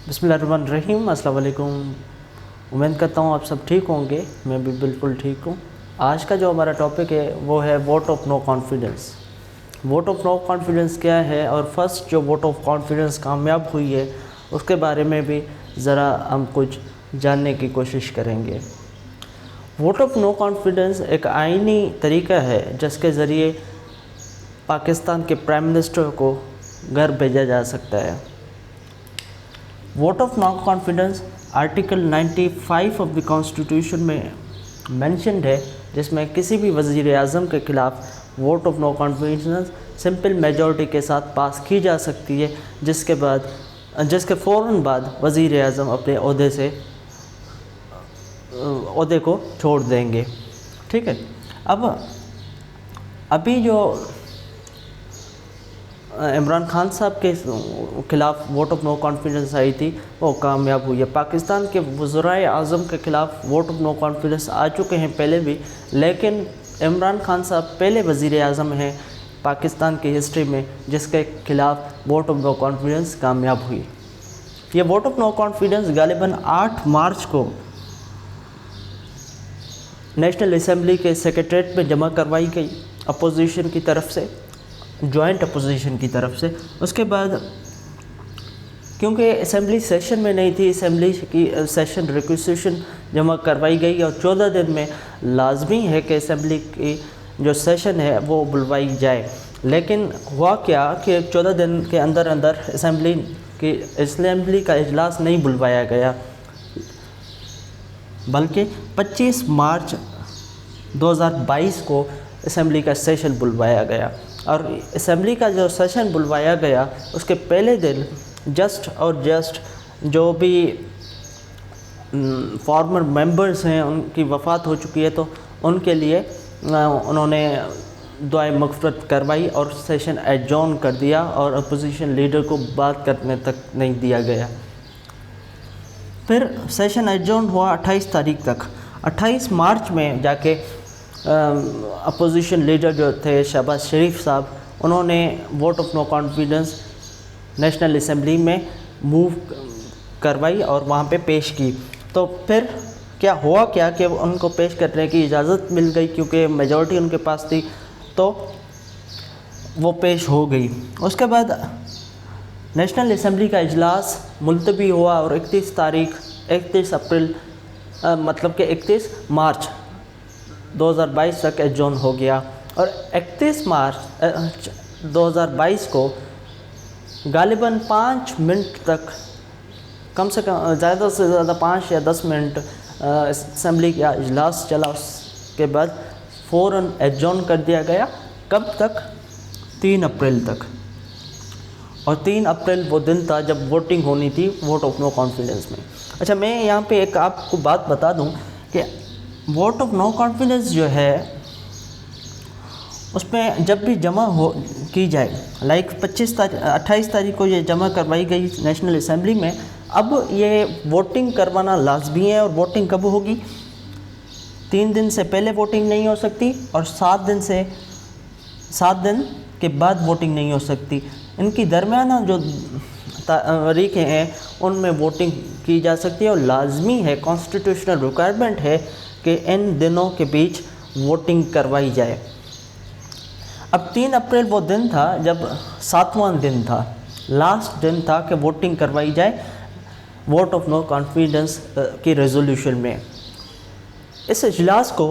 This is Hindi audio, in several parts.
बिस्मिल्लाहिर्रहमानिर्रहीम। अस्सलाम वालेकुम। उम्मीद करता हूँ आप सब ठीक होंगे। मैं भी बिल्कुल ठीक हूँ। आज का जो हमारा टॉपिक है वो है vote of no confidence. Vote of no confidence क्या है और फर्स्ट जो वोट ऑफ कॉन्फिडेंस कामयाब हुई है उसके बारे में भी ज़रा हम कुछ जानने की कोशिश करेंगे। वोट ऑफ नो कॉन्फिडेंस एक आईनी तरीका है जिसके ज़रिए पाकिस्तान के प्राइम मिनिस्टर को घर भेजा जा सकता है। Vote of no confidence article 95 of the constitution में मेंशन्ड है, जिसमें किसी भी वज़ीर आज़म के ख़िलाफ़ vote of no confidence simple majority के साथ पास की जा सकती है, जिसके फ़ौरन बाद वज़ीर आज़म अपने ओहदे को छोड़ देंगे। ठीक है। अब अभी जो इमरान खान साहब के ख़िलाफ़ वोट ऑफ नो कॉन्फिडेंस आई थी वो कामयाब हुई है। पाकिस्तान के वज़ीर आज़म के ख़िलाफ़ वोट ऑफ नो कॉन्फिडेंस आ चुके हैं पहले भी, लेकिन इमरान खान साहब पहले वज़ीर आज़म हैं पाकिस्तान की हिस्ट्री में जिसके ख़िलाफ़ वोट ऑफ नो कॉन्फिडेंस कामयाब हुई। ये वोट ऑफ नो कॉन्फिडेंस गालिबन 8 मार्च को नेशनल असम्बली के सेक्रेटरीट में जमा करवाई गई अपोजिशन की तरफ से, जॉइंट अपोजिशन की तरफ से। उसके बाद क्योंकि असम्बली सेशन में नहीं थी, असम्बली की सेशन रिक्वेजिशन जमा करवाई गई और 14 दिन में लाजमी है कि असम्बली की जो सेशन है वो बुलवाई जाए। लेकिन हुआ क्या कि 14 दिन के अंदर अंदर असम्बली का इजलास नहीं बुलवाया गया, बल्कि 25 मार्च 2022 को असम्बली का सेशन बुलवाया गया। और असम्बली का जो सेशन बुलवाया गया उसके पहले दिन जस्ट जो भी फॉर्मर मेंबर्स हैं उनकी वफ़ात हो चुकी है, तो उनके लिए उन्होंने दुआए मग़फ़िरत करवाई और सेशन एडजॉर्न कर दिया और अपोजिशन लीडर को बात करने तक नहीं दिया गया। फिर सेशन एडजॉर्न हुआ 28 तारीख तक। 28 मार्च में जाके अपोजिशन लीडर जो थे शहबाज शरीफ साहब, उन्होंने vote of no confidence national assembly में मूव करवाई और वहाँ पे पेश की। तो फिर क्या हुआ कि उनको पेश करने की इजाज़त मिल गई क्योंकि मेजॉरिटी उनके पास थी, तो वो पेश हो गई। उसके बाद नेशनल असम्बली का इजलास मुलतवी हुआ और 31 अप्रैल मतलब कि 31 मार्च 2022 तक एडजॉर्न हो गया। और 31 मार्च 2022 को गालिबन 5 मिनट तक, कम से कम ज़्यादा से ज़्यादा 5 या 10 मिनट असम्बली का इजलास चला। उसके बाद फ़ौरन एडजॉर्न कर दिया गया। कब तक? 3 अप्रैल तक। और 3 अप्रैल वो दिन था जब वोटिंग होनी थी वोट ऑफ नो कॉन्फिडेंस में। अच्छा, मैं यहाँ पे एक आपको बात बता दूँ कि वोट ऑफ नो कॉन्फिडेंस जो है उसमें जब भी जमा की जाए, लाइक 28 तारीख को ये जमा करवाई गई नेशनल असम्बली में। अब ये वोटिंग करवाना लाजमी है और वोटिंग कब होगी? 3 दिन से पहले वोटिंग नहीं हो सकती और 7 दिन के बाद वोटिंग नहीं हो सकती। इनकी दरमियाना जो तरीक़े हैं उनमें वोटिंग की जा सकती है और लाजमी है, कॉन्स्टिट्यूशनल रिक्वायरमेंट है कि इन दिनों के बीच वोटिंग करवाई जाए। अब 3 अप्रैल वो दिन था जब 7वां दिन था, लास्ट दिन था कि वोटिंग करवाई जाए वोट ऑफ नो कॉन्फिडेंस की रेजोल्यूशन में। इस इजलास को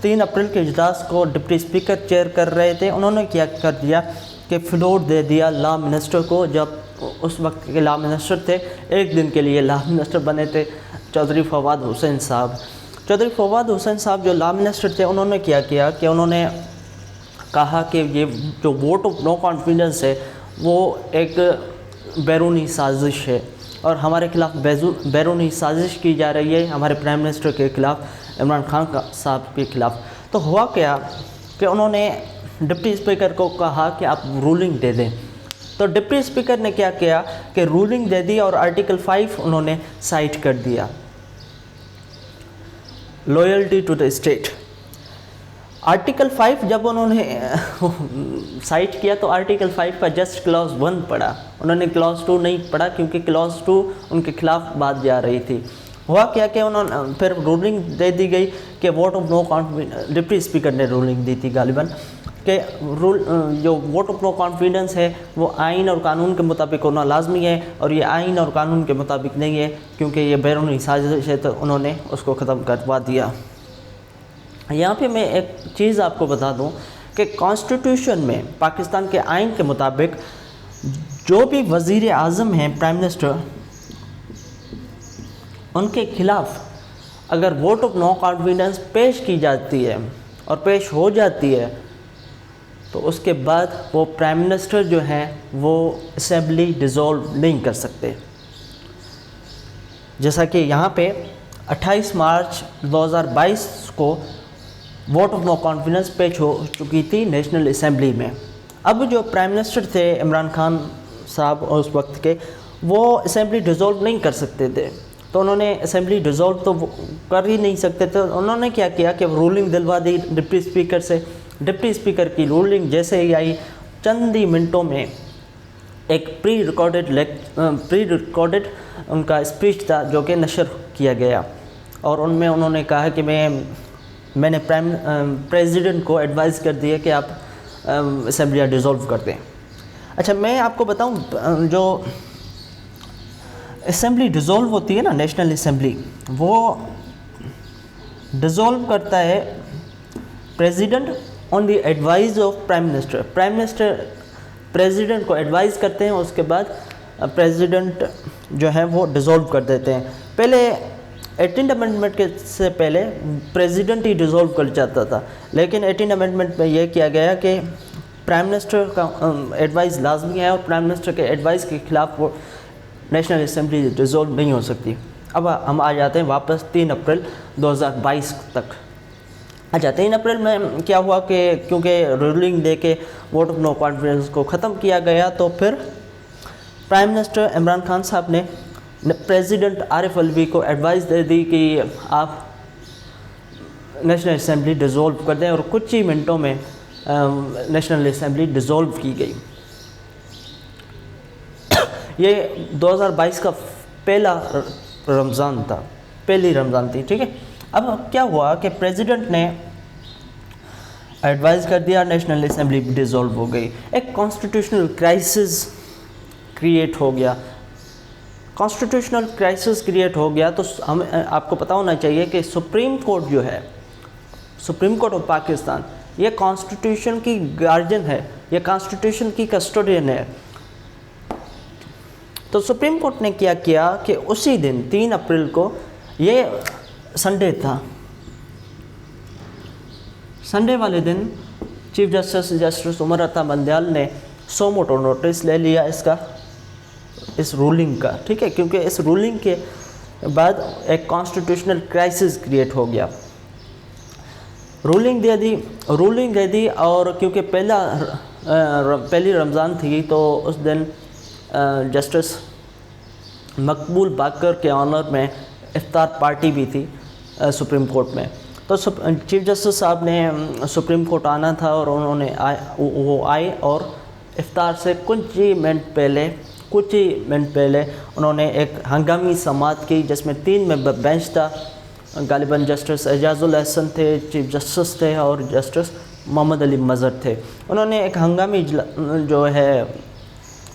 3 अप्रैल के इजलास को डिप्टी स्पीकर चेयर कर रहे थे। उन्होंने क्या कर दिया कि फ्लोर दे दिया लॉ मिनिस्टर को, जब उस वक्त के लॉ मिनिस्टर थे, एक दिन के लिए लॉ मिनिस्टर बने थे चौधरी फवाद हुसैन साहब। चौधरी फवाद हुसैन साहब जो लॉ मिनिस्टर थे, उन्होंने क्या किया कि उन्होंने कहा कि ये जो वोट ऑफ नो कॉन्फिडेंस है वो एक बैरूनी साजिश है और हमारे खिलाफ़ बैरूनी साजिश की जा रही है, हमारे प्राइम मिनिस्टर के ख़िलाफ़, इमरान खान साहब के ख़िलाफ़। तो हुआ क्या कि उन्होंने डिप्टी स्पीकर को कहा कि आप रूलिंग दे दें। तो डिप्टी स्पीकर ने क्या किया कि रूलिंग दे दी और आर्टिकल 5 उन्होंने साइट कर दिया, loyalty to the state. Article 5 जब उन्होंने साइट किया तो आर्टिकल 5 का जस्ट क्लॉज 1 पढ़ा, उन्होंने क्लॉज 2 नहीं पढ़ा क्योंकि क्लॉज 2 उनके खिलाफ बात जा रही थी। हुआ क्या कि उन्होंने फिर रूलिंग दे दी गई कि vote of no confidence, deputy speaker ने रूलिंग दी थी गालिबन कि जो वोट ऑफ नो कॉन्फिडेंस है वो आइन और कानून के मुताबिक होना लाजमी है, और ये आइन और कानून के मुताबिक नहीं है क्योंकि ये बैरूनी साजिश है, तो उन्होंने उसको ख़त्म करवा दिया। यहाँ पे मैं एक चीज़ आपको बता दूँ कि कॉन्स्टिट्यूशन में पाकिस्तान के आइन के मुताबिक जो भी वज़ीर आज़म हैं, प्राइम मिनिस्टर, उनके ख़िलाफ़ अगर वोट ऑफ नो कॉन्फिडेंस पेश की जाती है और पेश हो जाती है तो उसके बाद वो प्राइम मिनिस्टर जो हैं वो असेंबली डिज़ोल्व नहीं कर सकते। जैसा कि यहाँ पे 28 मार्च 2022 को वोट ऑफ नो कॉन्फिडेंस पेश हो चुकी थी नेशनल असेंबली में। अब जो प्राइम मिनिस्टर थे इमरान खान साहब उस वक्त के, वो असेंबली डिज़ोल्व नहीं कर सकते थे, तो उन्होंने असेंबली डिज़ोल्व तो कर ही नहीं सकते थे। उन्होंने क्या किया कि रूलिंग दिलवा दी डिप्टी स्पीकर से। डिप्टी स्पीकर की रूलिंग जैसे ही आई, चंद ही मिनटों में एक प्री रिकॉर्डेड उनका स्पीच था जो कि नशर किया गया, और उनमें उन्होंने कहा कि मैंने प्रेसिडेंट को एडवाइस कर दिया कि आप असेंबली डिज़ोल्व कर दें। अच्छा, मैं आपको बताऊं, जो असेंबली डिज़ोल्व होती है ना, नेशनल असेंबली, वो डिज़ोल्व करता है president on the advice of prime minister. Prime minister president को एडवाइस करते हैं, उसके बाद प्रेसिडेंट जो है वो डिज़ोल्व कर देते हैं। पहले 18 अमेंडमेंट के से पहले प्रेसिडेंट ही डिज़ोल्व कर जाता था, लेकिन 18 अमेंडमेंट में यह किया गया कि प्राइम मिनिस्टर का एडवाइस लाजमी है और प्राइम मिनिस्टर के एडवाइस के ख़िलाफ़ वो नेशनल असेंबली डिज़ोल्व नहीं हो सकती। अब हम आ जाते हैं वापस 3 अप्रैल 2022 तक। अच्छा, 3 अप्रैल में क्या हुआ कि क्योंकि रूलिंग दे के वोट ऑफ नो कॉन्फिडेंस को ख़त्म किया गया, तो फिर प्राइम मिनिस्टर इमरान खान साहब ने प्रेसिडेंट आरिफ अलवी को एडवाइस दे दी कि आप नेशनल असेंबली डिज़ोल्व कर दें, और कुछ ही मिनटों में नेशनल असेंबली डिज़ोल्व की गई। ये 2022 का पहला रमज़ान था, पहली रमज़ान थी, ठीक है। अब क्या हुआ कि प्रेसिडेंट ने एडवाइस कर दिया, नेशनल असेंबली डिज़ोल्व हो गई, एक कॉन्स्टिट्यूशनल क्राइसिस क्रिएट हो गया। कॉन्स्टिट्यूशनल क्राइसिस क्रिएट हो गया तो हम आपको पता होना चाहिए कि सुप्रीम कोर्ट जो है, सुप्रीम कोर्ट ऑफ पाकिस्तान, ये कॉन्स्टिट्यूशन की गार्जियन है, ये कॉन्स्टिट्यूशन की कस्टोडियन है। तो सुप्रीम कोर्ट ने क्या किया कि उसी दिन 3 अप्रैल को, ये संडे था, संडे वाले दिन चीफ जस्टिस उमर अता बंदयाल ने सो मोटो नोटिस ले लिया इस रूलिंग का, ठीक है, क्योंकि इस रूलिंग के बाद एक कॉन्स्टिट्यूशनल क्राइसिस क्रिएट हो गया। रूलिंग दे दी और क्योंकि पहली रमज़ान थी तो उस दिन जस्टिस मकबूल बाकर के ऑनर में इफ्तार पार्टी भी थी सुप्रीम कोर्ट में। तो चीफ जस्टिस साहब ने सुप्रीम कोर्ट आना था और उन्होंने वो आए और इफ्तार से कुछ ही मिनट पहले उन्होंने एक हंगामी समाअत की जिसमें 3 मेंबर बेंच था। गालिबन जस्टिस एजाजुल हसन थे, चीफ जस्टिस थे और जस्टिस मोहम्मद अली मज़हर थे। उन्होंने एक हंगामी जो है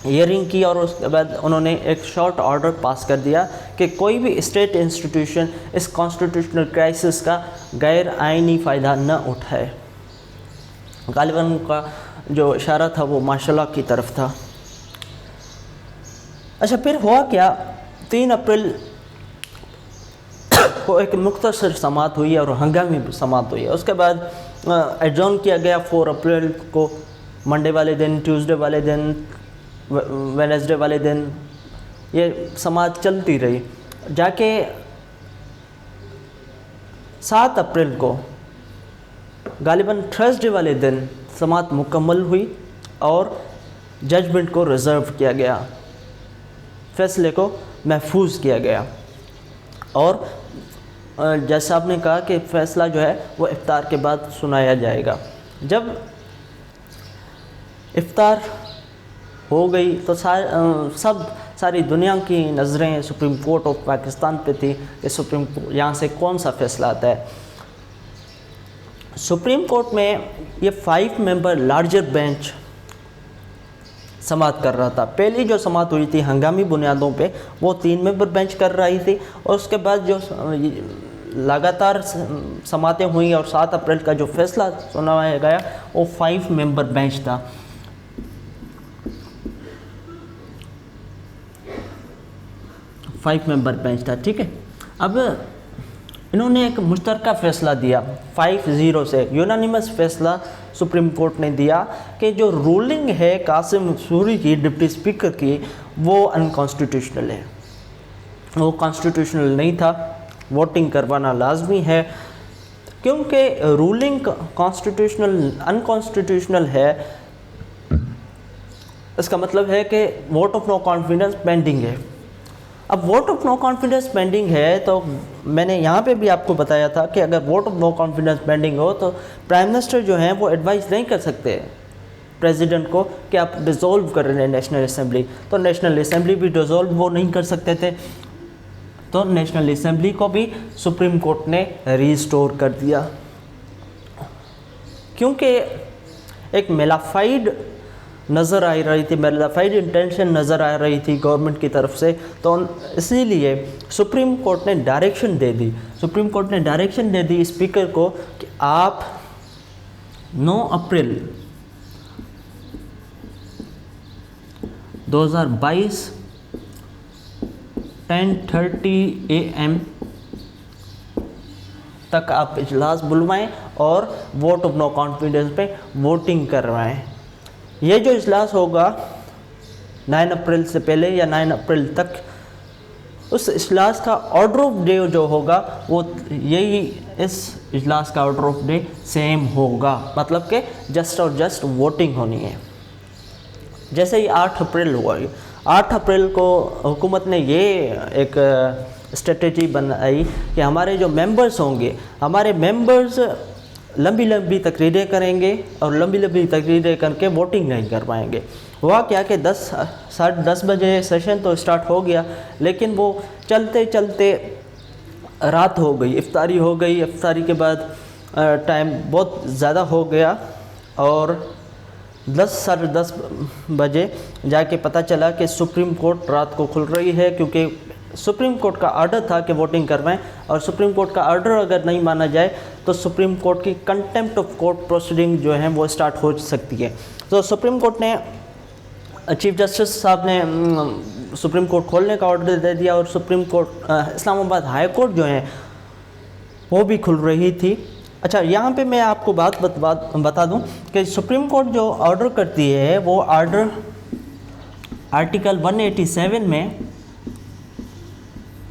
हियरिंग की और उसके बाद उन्होंने एक शॉर्ट ऑर्डर पास कर दिया कि कोई भी स्टेट इंस्टीट्यूशन इस कॉन्स्टिट्यूशनल क्राइसिस का गैर आइनी फ़ायदा न उठाए। गालिबन का जो इशारा था वो माशाल्लाह की तरफ था। अच्छा, फिर हुआ क्या, 3 अप्रैल को एक मुख्तसर समाअत हुई और हंगामी समाअत हुई है। उसके बाद एडजॉर्न किया गया 4 अप्रैल को, मंडे वाले दिन, ट्यूसडे वाले दिन, वेडनेसडे वाले दिन ये समाअत चलती रही। जाके 7 अप्रैल को गालिबन थर्सडे वाले दिन समाअत मुकम्मल हुई और जजमेंट को रिज़र्व किया गया, फैसले को महफूज किया गया और जैसा आपने कहा कि फ़ैसला जो है वो इफ्तार के बाद सुनाया जाएगा। जब इफ्तार हो गई तो सारी दुनिया की नज़रें सुप्रीम कोर्ट ऑफ पाकिस्तान पे थी कि यहाँ से कौन सा फ़ैसला आता है। सुप्रीम कोर्ट में ये 5 मेंबर लार्जर बेंच समाअत कर रहा था। पहली जो समाअत हुई थी हंगामी बुनियादों पे वो 3 मेंबर बेंच कर रही थी, और उसके बाद जो लगातार समातें हुई और 7 अप्रैल का जो फैसला सुनाया गया वो 5 मेंबर बेंच था। फाइव मेंबर बेंच था, ठीक है। अब इन्होंने एक मुश्तरका फ़ैसला दिया 5-0 से, यूनानिमस फ़ैसला सुप्रीम कोर्ट ने दिया कि जो रूलिंग है कासिम सूरी की डिप्टी स्पीकर की वो अनकॉन्स्टिट्यूशनल है, वो कॉन्स्टिट्यूशनल नहीं था, वोटिंग करवाना लाजमी है। क्योंकि रूलिंग कॉन्स्टिट्यूशनल अनकॉन्स्टिट्यूशनल है, इसका मतलब है कि vote of no confidence pending है। अब vote of no confidence pending है तो मैंने यहाँ पे भी आपको बताया था कि अगर vote of no confidence pending हो तो प्राइम मिनिस्टर जो हैं वो एडवाइस नहीं कर सकते प्रेसिडेंट को कि आप डिसॉल्व कर रहे हैं नेशनल असेंबली, तो नेशनल असेंबली भी डिसॉल्व वो नहीं कर सकते थे, तो नेशनल असेंबली को भी सुप्रीम कोर्ट ने रिस्टोर कर दिया। क्योंकि एक मेलाफाइड नज़र आ रही थी, मेलाफाइड इंटेंशन नज़र आ रही थी गवर्नमेंट की तरफ से, तो इसीलिए सुप्रीम कोर्ट ने डायरेक्शन दे दी, सुप्रीम कोर्ट ने डायरेक्शन दे दी स्पीकर को कि आप 9 अप्रैल 2022 10:30 AM तक आप इजलास बुलवाएं और वोट ऑफ नो कॉन्फिडेंस पे वोटिंग करवाएं। ये जो इजलास होगा 9 अप्रैल से पहले या 9 अप्रैल तक, उस इजलास का ऑर्डर ऑफ डे जो होगा वो यही इस इजलास का ऑर्डर ऑफ डे सेम होगा, मतलब कि जस्ट और जस्ट वोटिंग होनी है। जैसे ही 8 अप्रैल हुआ, 8 अप्रैल को हुकूमत ने ये एक स्ट्रेटजी बनाई कि हमारे जो मेंबर्स होंगे, हमारे मेंबर्स लंबी लंबी तकरीरें करेंगे और लंबी लंबी तकरीरें करके वोटिंग नहीं कर पाएंगे। हुआ क्या कि 10-10 बजे सेशन तो स्टार्ट हो गया, लेकिन वो चलते चलते रात हो गई, इफ्तारी हो गई। इफ्तारी के बाद टाइम बहुत ज़्यादा हो गया और 10-10:30 बजे जाके पता चला कि सुप्रीम कोर्ट रात को खुल रही है, क्योंकि सुप्रीम कोर्ट का ऑर्डर था कि वोटिंग करवाएं, और सुप्रीम कोर्ट का ऑर्डर अगर नहीं माना जाए तो सुप्रीम कोर्ट की कंटेम्प्ट ऑफ कोर्ट प्रोसीडिंग जो है वो स्टार्ट हो सकती है। तो सुप्रीम कोर्ट ने, चीफ जस्टिस साहब ने सुप्रीम कोर्ट खोलने का ऑर्डर दे दिया, और supreme court Islamabad high court जो है वो भी खुल रही थी। अच्छा, यहाँ पे मैं आपको बात बता दूँ कि सुप्रीम कोर्ट जो ऑर्डर करती है वो ऑर्डर आर्टिकल 187 में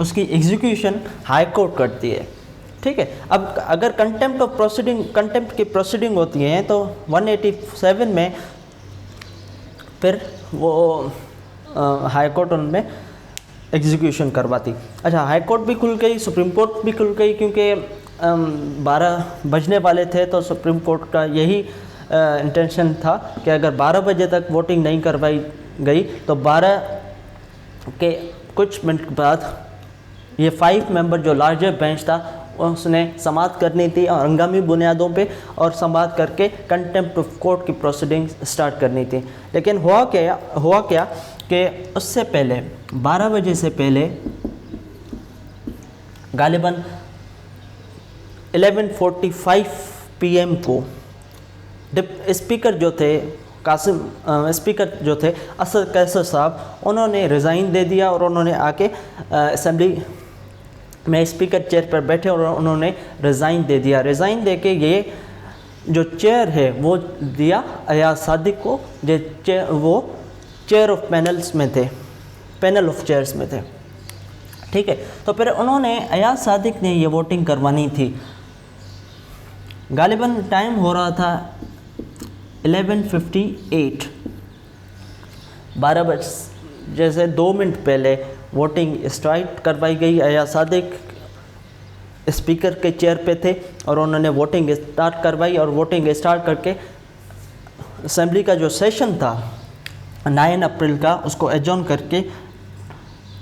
उसकी एग्जीक्यूशन हाई कोर्ट करती है, ठीक है। अब अगर कंटेम्प्ट की प्रोसीडिंग होती हैं तो 187 में फिर वो हाई कोर्ट उनमें एग्जीक्यूशन करवाती। अच्छा, हाई कोर्ट भी खुल गई, सुप्रीम कोर्ट भी खुल गई, क्योंकि 12 बजने वाले थे, तो सुप्रीम कोर्ट का यही इंटेंशन था कि अगर 12 बजे तक वोटिंग नहीं करवाई गई तो 12 के कुछ मिनट बाद ये 5 मेंबर जो लार्जर बेंच था उसने समाअत करनी थी और हंगामी बुनियादों पे, और समाअत करके कंटेम्प्ट ऑफ कोर्ट की प्रोसीडिंग स्टार्ट करनी थी। लेकिन हुआ क्या कि उससे पहले 12 बजे से पहले गालिबन 11:45 PM को स्पीकर जो थे स्पीकर जो थे असद कैसर साहब, उन्होंने रिज़ाइन दे दिया और उन्होंने आके असेंबली में स्पीकर चेयर पर बैठे और उन्होंने रिज़ाइन दे दिया। रिज़ाइन दे के ये जो चेयर है वो दिया अयाज सादिक को, वो चेयर ऑफ पैनल्स में थे, पैनल ऑफ चेयर्स में थे, ठीक है। तो फिर उन्होंने अयाज सादिक ने ये वोटिंग करवानी थी। गालिबन टाइम हो रहा था 11:58, 12 बजे जैसे 2 मिनट पहले वोटिंग स्टार्ट करवाई गई। अयाज सादिक स्पीकर के चेयर पे थे और उन्होंने वोटिंग स्टार्ट करवाई और वोटिंग स्टार्ट करके असेंबली का जो सेशन था 9 अप्रैल का उसको एडजॉर्न करके,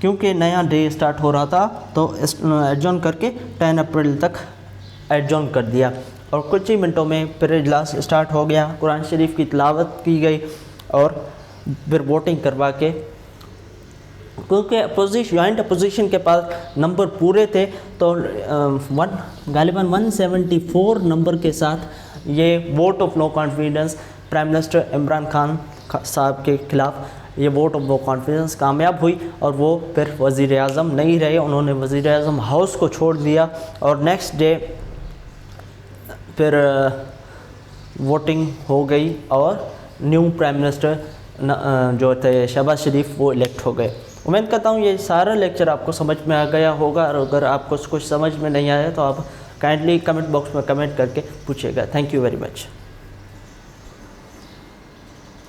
क्योंकि नया डे स्टार्ट हो रहा था तो एडजॉर्न करके 10 अप्रैल तक एडजॉर्न कर दिया और कुछ ही मिनटों में फिर इजलास स्टार्ट हो गया। कुरान शरीफ की तिलावत की गई और फिर वोटिंग करवा के, क्योंकि जॉइंट अपोजिशन के पास नंबर पूरे थे तो गालिबन 174 नंबर के साथ ये vote of no confidence prime minister Imran Khan साहब के ख़िलाफ़ ये वोट ऑफ नो कॉन्फिडेंस कामयाब हुई और वो फिर वज़ीर आज़म नहीं रहे। उन्होंने वज़ीर आज़म हाउस को छोड़ दिया और नेक्स्ट डे फिर वोटिंग हो गई और न्यू प्राइम मिनिस्टर जो थे शहबाज शरीफ वो इलेक्ट हो गए। उम्मीद करता हूँ ये सारा लेक्चर आपको समझ में आ गया होगा और अगर आपको कुछ समझ में नहीं आया तो आप काइंडली कमेंट बॉक्स में कमेंट करके पूछिएगा। Thank you very much.